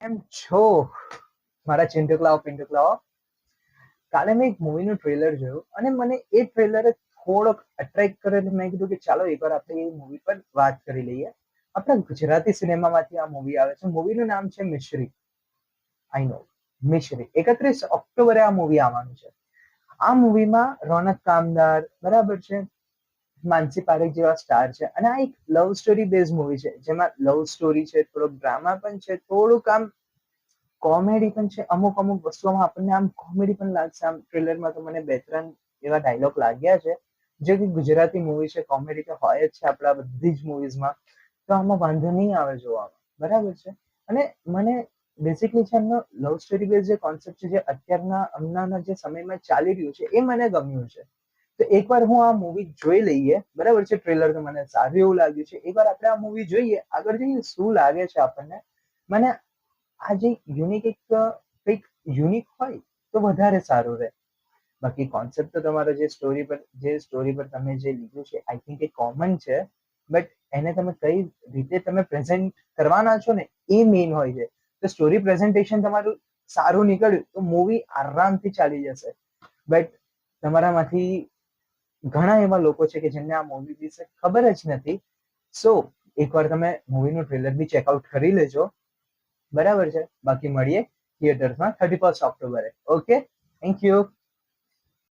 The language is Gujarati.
કેમ છો મારા ચિંટકલાઓ પિંટકલાઓ? કાલે મેં એક મૂવીનું ટ્રેલર જોયું અને મને એ ટ્રેલરે થોડોક અટ્રેક્ટ કર્યો. મેં કીધું કે ચાલો એકવાર આપણે એ મૂવી પર વાત કરી લઈએ. આપણા ગુજરાતી સિનેમામાંથી આ મૂવી આવે છે. મૂવીનું નામ છે મિશ્રી. આઈ નો, મિશ્રી. 31 ઓક્ટોબરે આ મૂવી આવવાનું છે. આ મૂવીમાં રોનક કામદાર, બરાબર છે, માનસી પારેખ જેવા સ્ટાર છે અને આ એક લવ સ્ટોરી બેઝ મૂવી છે, જેમાં લવ સ્ટોરી છે, થોડોક ડ્રામા પણ છે, થોડુંક આમ કોમેડી પણ છે. અમુક અમુક વસ્તુઓમાં આપણને આમ કોમેડી પણ લાગશે. આમ ટ્રેલરમાં તો મને 2-3 એવા ડાયલોગ લાગ્યા છે જે કે ગુજરાતી મૂવી છે, કોમેડી તો હોય જ છે આપણા બધી જ મૂવીઝમાં, તો આમાં વાંધો નહીં આવે જોવામાં, બરાબર છે. અને મને બેઝિકલી છે એમનો લવ સ્ટોરી બેઝ જે કોન્સેપ્ટ છે, જે અત્યારના હમણાંના જે સમયમાં ચાલી રહ્યું છે, એ મને ગમ્યું છે. તો એકવાર હું આ મૂવી જોઈ લઈએ, બરાબર છે. ટ્રેલર તો મને સારું એવું લાગ્યું છે. એકવાર આપણે આ મૂવી જોઈએ, આગળ જઈએ શું લાગે છે આપણને. મને આ જે યુનિક કંઈક યુનિક હોય તો વધારે સારું રહે. બાકી કોન્સેપ્ટ તો તમારો જે સ્ટોરી પર તમે જે લીધું છે, આઈ થિંક એ કોમન છે, બટ એને તમે કઈ રીતે તમે પ્રેઝન્ટ કરવાના છો ને, એ મેઇન હોય છે. તો સ્ટોરી પ્રેઝન્ટેશન તમારું સારું નીકળ્યું તો મૂવી આરામથી ચાલી જશે. બટ તમારામાંથી ઘણા એવા લોકો છે કે જેમને આ મૂવી વિશે ખબર જ નથી. સો એકવાર તમે મૂવીનું ટ્રેલર બી ચેકઆઉટ કરી લેજો, બરાબર છે. બાકી મળીએ થિયેટર્સમાં 31 ઓક્ટોબરે. Okay, thank you.